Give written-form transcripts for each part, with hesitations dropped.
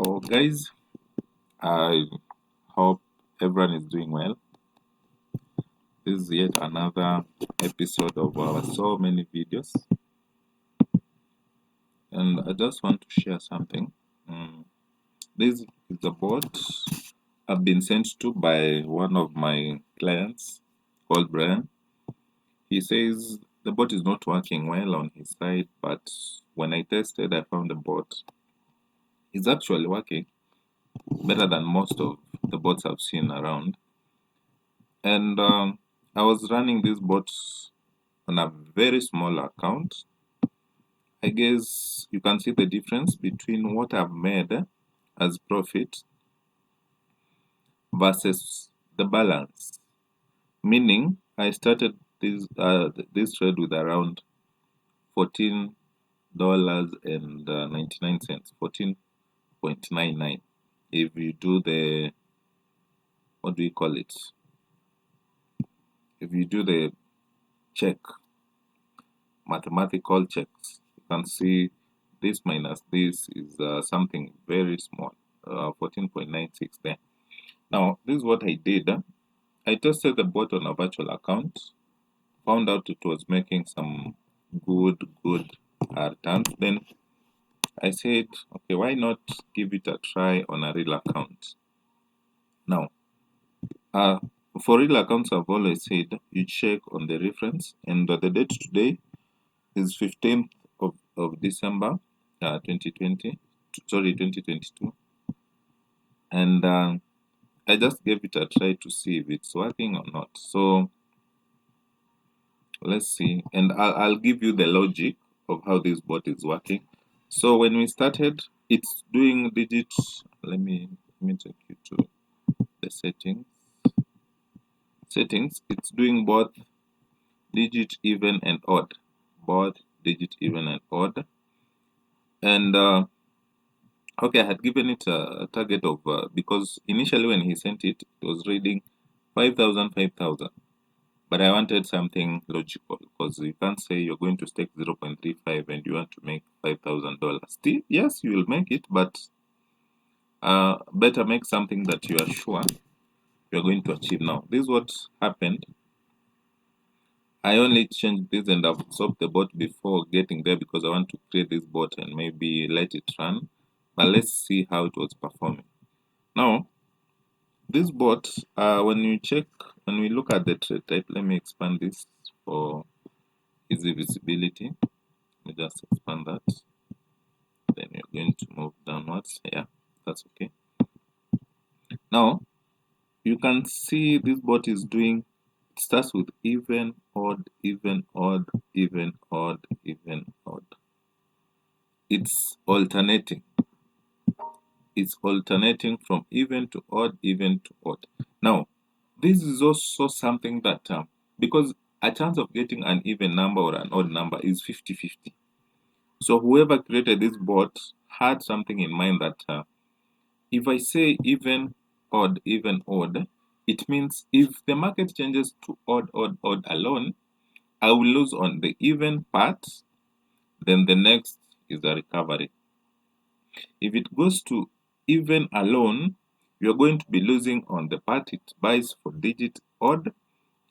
Oh, guys, I hope everyone is doing well. This is yet another episode of our so many videos, and I just want to share something. This is a bot I've been sent to by one of my clients called Brian. He says the bot is not working well on his side, but when I tested, I found the bot is actually working better than most of the bots I've seen around. And I was running this bot on a very small account. I guess you can see the difference between what I've made as profit versus the balance. Meaning, I started this trade with around $14.99, 14.99. If you do the, what do you call it? If you do the check, mathematical checks, you can see this minus this is something very small, 14.96 there. Now, this is what I did. I tested the bot on a virtual account, found out it was making some good returns. Then I said, okay, why not give it a try on a real account? Now, for real accounts, I've always said you check on the reference, and the date today is 15th of December 2022, and I just gave it a try to see if it's working or not. So let's see, and I'll give you the logic of how this bot is working. So when we started, it's doing digits. Let me take you to the settings. It's doing both digit even and odd, both digit even and odd. And okay, I had given it a target of because initially when he sent it, it was reading 5,000, 5,000. But I wanted something logical, because you can't say you're going to stake 0.35 and you want to make $5,000. Still, yes, you will make it, but better make something that you are sure you're going to achieve. Now, this is what happened. I only changed this and I've stopped the bot before getting there because I want to create this bot and maybe let it run. But let's see how it was performing. Now, this bot, when we look at the trade type, let me expand this for easy visibility. Let me just expand that. Then you're going to move downwards. Yeah, that's okay. Now, you can see this bot is doing, it starts with even, odd, even, odd, even, odd, even, odd. It's alternating. It's alternating from even to odd, even to odd. Now, this is also something that, because a chance of getting an even number or an odd number is 50-50. So whoever created this bot had something in mind that if I say even, odd, it means if the market changes to odd alone, I will lose on the even part, then the next is the recovery. If it goes to even alone, you're going to be losing on the part it buys for digit odd,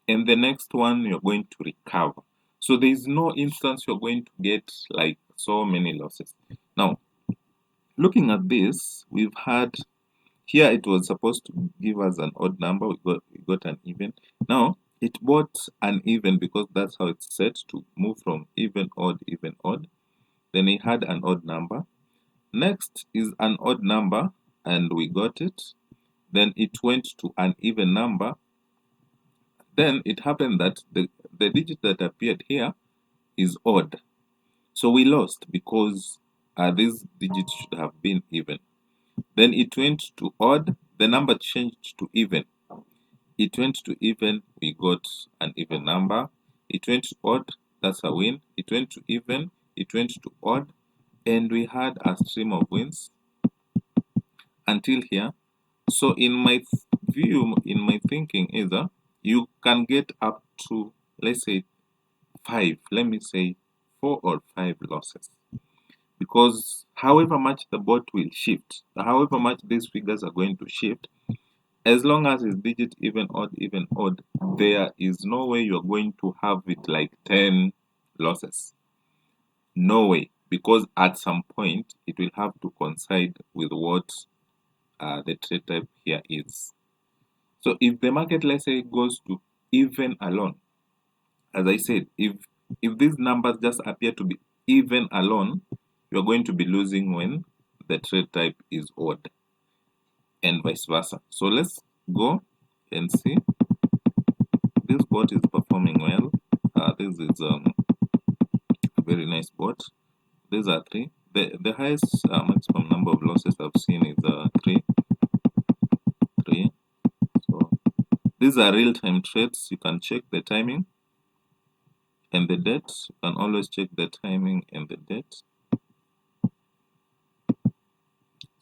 and the next one you're going to recover. So there is no instance you're going to get like so many losses. Now, looking at this, we've had here it was supposed to give us an odd number. We got an even. Now it bought an even because that's how it's set to move from even, odd. Then it had an odd number. Next is an odd number, and we got it. Then it went to an even number. Then it happened that the digit that appeared here is odd. So we lost because this digit should have been even. Then it went to odd, the number changed to even. It went to even, we got an even number. It went to odd, that's a win. It went to even, it went to odd, and we had a stream of wins until here. So in my view, in my thinking is you can get up to, let's say 5, let me say 4 or 5 losses. because however much the bot will shift, however much these figures are going to shift, as long as it's digit even odd, there is no way you're going to have it like 10 losses. No way, because at some point it will have to coincide with what the trade type here is. So if the market, let's say, goes to even alone, as I said, if these numbers just appear to be even alone, you're going to be losing when the trade type is odd, and vice versa. So let's go and see. This bot is performing well. This is a very nice bot. These are three. The highest maximum number of losses I've seen is three. So these are real-time trades. You can check the timing and the date. You can always check the timing and the date.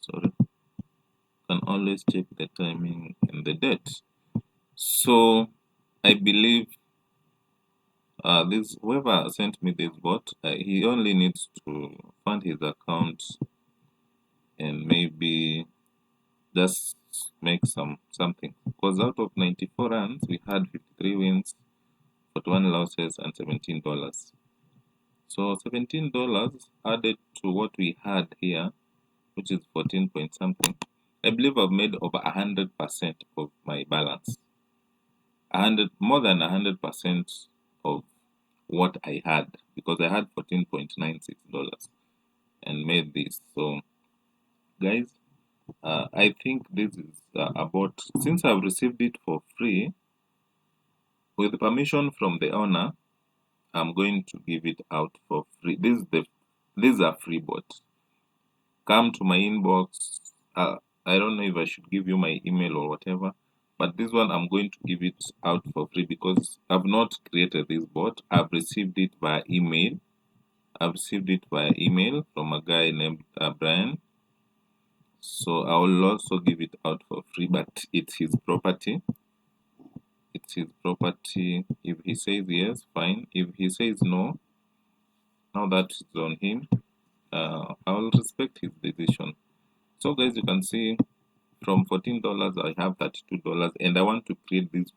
Sorry. You can always check the timing and the date. So I believe this whoever sent me this bot, he only needs to fund his account and maybe just make something, because out of 94 runs we had 53 wins, 41 losses, and $17. So $17 added to what we had here, which is 14 point something. I believe I've made over 100% of my balance. More than 100% of what I had, because I had $14.96 and made this. So guys, I think this is about, since I've received it for free, with permission from the owner, I'm going to give it out for free. These are free bots. Come to my inbox. I don't know if I should give you my email or whatever, but this one I'm going to give it out for free because I've not created this bot. I've received it via email. I've received it via email from a guy named Brian. So I will also give it out for free, but it's his property. It's his property. If he says yes, fine. If he says no, now that's on him. I will respect his decision. So guys, you can see from $14 I have $32, and I want to create this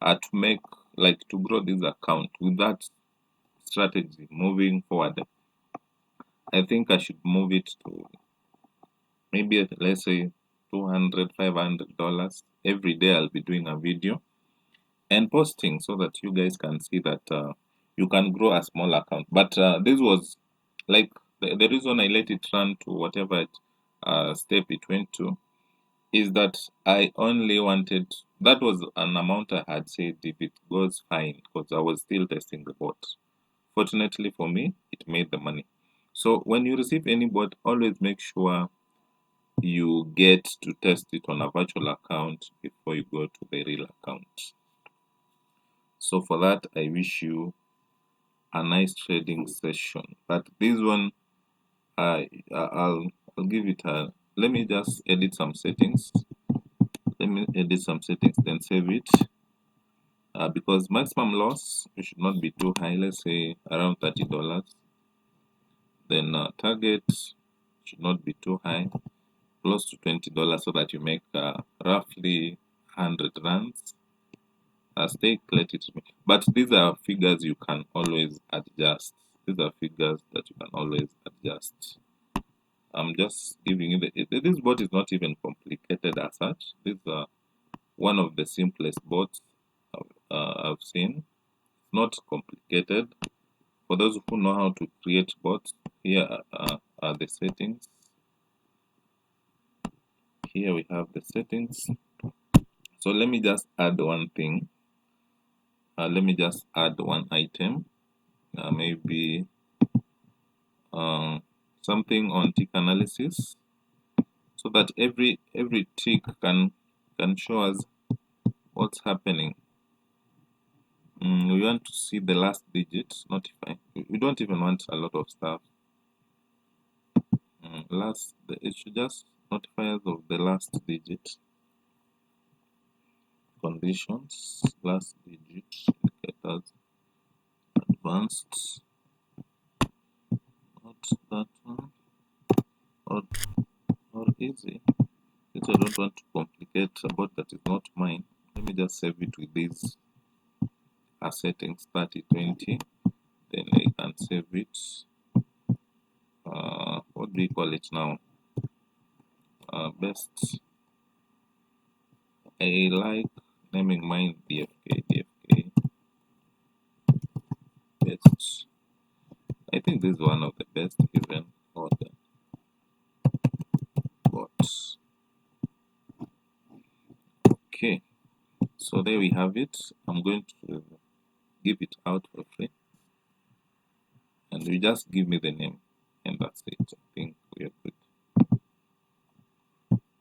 to make, like, to grow this account with that strategy moving forward. I think I should move it to maybe, let's say, $200, $500 every day. I'll be doing a video and posting so that you guys can see that you can grow a small account. But this was like the reason I let it run to whatever step it went to is that I only wanted, that was an amount I had said if it goes fine, because I was still testing the bot. Fortunately for me, it made the money. So when you receive any bot, always make sure you get to test it on a virtual account before you go to the real account. So for that, I wish you a nice trading session. But this one, I'll give it a, let me just edit some settings. Let me edit some settings, then save it. Because maximum loss, it should not be too high. Let's say around $30. Then target should not be too high, close to $20, so that you make roughly 100 runs. Stake, let it be. But these are figures you can always adjust. These are figures that you can always adjust. I'm just giving you this bot is not even complicated as such. This is one of the simplest bots I've seen. Not complicated. For those who know how to create bots, here are the settings. Here we have the settings. So let me just add one thing. Let me just add one item. Maybe something on tick analysis, so that every tick can show us what's happening. We want to see the last digit. Notify. We don't even want a lot of stuff. It should just notify us of the last digit. Conditions, last digit, indicators, advanced, not that one. or easy. Since I don't want to complicate a bot that is not mine, let me just save it with these settings 3020. Then I can save it. What do we call it now? Best. I like naming mine DFK best. I think this is one of the best given order bots. Okay, so there we have it. I'm going to give it out for free, and you just give me the name, and that's it. I think we are good.